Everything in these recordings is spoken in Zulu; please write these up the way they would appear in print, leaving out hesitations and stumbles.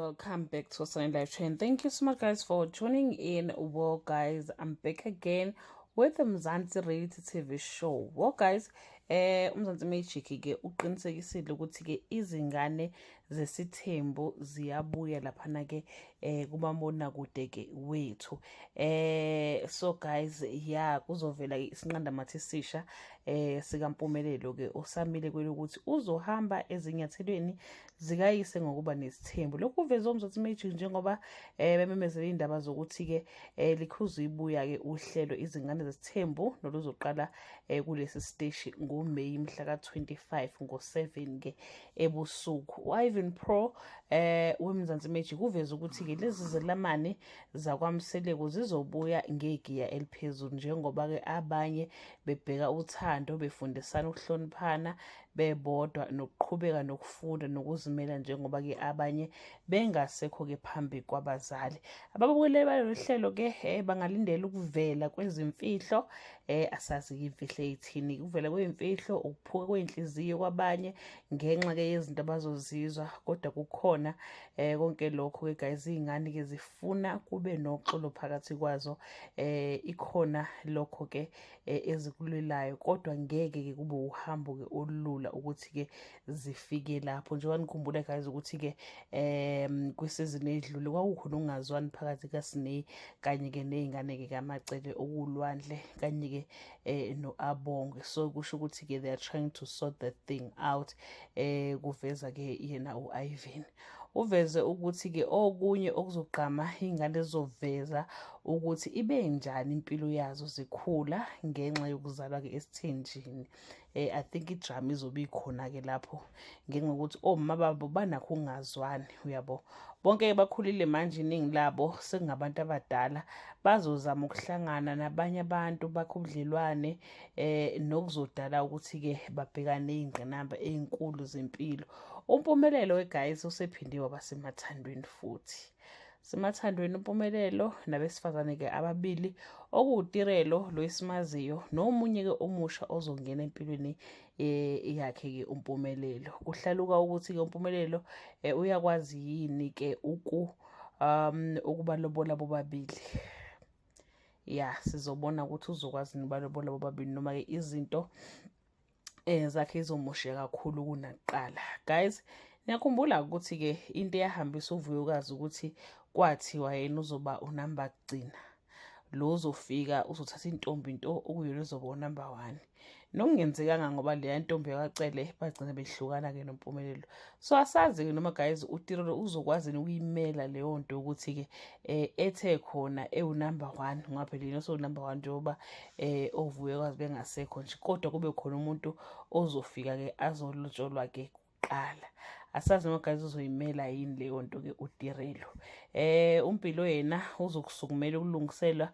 welcome back to Sunny Life Train. Thank you so much, guys, for tuning in. Well, guys, I'm back again with the Mzansi Reality TV show. Well, guys, uMzansi Magic ke uqinisekisile ukuthi ke izingane zesithembu ziyabuya laphana ke kumabonakude ke wethu. So guys, yeah, kuzovela isinqandamathi sisha sikaMpumelelo ke osamile kwelokuthi uzohamba ezinyathelweni zikayise ngokuba nesithembu. Lokhu uveze uMzansi Magic njengoba bememezela indaba zokuthi ke likhuzu ibuya ke uhlelo izingane zesithembu noluzoqala kulesi station ngoMeyi mhla ka-25 ngo-7 ke ebusuku. Ivan Pro weMzansi Magic uveze ukuthi ke lezi zelamane zakwamseleko zizobuya ngegiya eliphezulu njengoba ke abanye bebheka uthando befundisana ukuhloniphana bebodwa nokuqhubeka nokufunda nokuzimela njengoba ke abanye bengasekho ke phambi kwabazali. Ababukeli balolu ke bangalindela ukuvela kwezimfihlo asazi imfihlo eyithini ukuvela kwemfihlo ukuphuka kwenhliziyo kwabanye ngenxa ke yezinto abazozizwa kodwa kukhona konke lokho ke guys izingane ke zifuna kube noxolo phakathi kwazo ikhona lokho ke ezikulelayo kodwa ngeke ke kube uhambo ke olula ukuthi ke zifike lapho njengoba nikhumbula guys ukuthi ke kwisizini edlule kwakukhona ungazwani phakathi kaSineyi kanye ke nezingane ke kaMacele okulwandle kanye ke noAbongwe. So kusho ukuthi ke they are trying to sort the thing out. Kuveza ke yena uIvan uveze ukuthi ke okunye okuzogqama ingane zizoveza ukuthi ibe njani impilo yazo zikhula ngenxa yokuzalwa ke esithenjini. I think idrama izobe ikhona ke lapho ngenxa ukuthi oma babo banakho ungazwani uyabo. Bonke bakhulile manje iningi labo sekungabantu abadala bazozama ukuhlangana nabanye abantu bakho ubudlelwane nokuzodala ukuthi ke babhekane nezingqinamba ezinkulu zempilo. Umpumelelo weguys usephinde wabasemathandweni futhi. Semathandweni uMpumelelo nabesifazane ke ababili okuwutirelo loyisimaziyo nomunye ke omusha ozongena empilweni yakhe ke uMpumelelo. Kuhlaluka ukuthi ke uMpumelelo uyakwazi yini ke ukubalobola bobabili. Yeah, sizobona ukuthi uzokwazi ukubalobola bobabili noma ke izinto zakhe izomosheka kakhulu kunakuqala. Guys, ngiyakhumbula ukuthi ke into eyahambisa uVuyokazi ukuthi kwathiwa yena uzoba unamba kugcina lo uzofika uzothatha intombi into okuyona uzoba unamba 1 nokungenzekanga ngoba leya ntombi yakacele bagcina behlukana ke noMpumelelo. So asazi ke noma guys uTirelo uzokwazi ukuyimela leyo nto ukuthi ke ethe khona ewunamba 1 ngaphela yena so number 1 njengoba oVuyokazi bengasekho nje kodwa kube khona umuntu ozofika ke azolotsholwa ke kuqala. Asazi noma guys uzoyimela yini leyo nto ke uTirelo. Umpilo yena uzokusukumela ukulungiselwa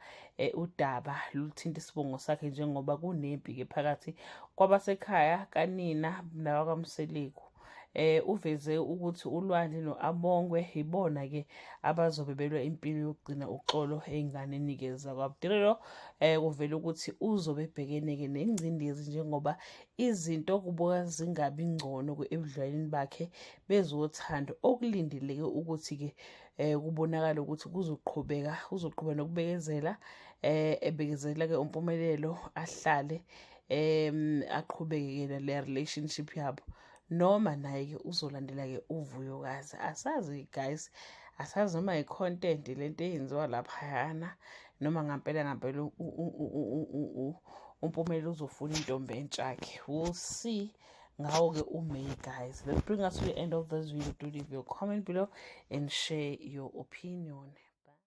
udaba luthinta isibongo sakhe njengoba kunempi ke phakathi kwabasekhaya kanina nabakamseleko. Uveze ukuthi uLwandle noAbongwe ibona ke abazobe belwa impilo yokugcina uxolo einganeni ke zakwaTirelo. Kuvela ukuthi uzobe ebhekene ke nengcindezi njengoba izinto kubuka zingabi ngcono ebudlelwaneni bakhe bezothando okulindeleke ukuthi ke kubonakala ukuthi uzoqhubeka nokubekezela ebekezela ke uMpumelelo ahlale aqhubeke ke le relationship yabo noma naye ke uzolandela ke uVuyokazi. Asazi guys, asazi noma icontent lento eyenziwa lapha yana noma ngempela uMpumelelo uzofuna intombi entsha ke. We'll see ngawo ke uMeyi guys. Let's bring us to the end of this video. Do leave your comment below and share your opinion.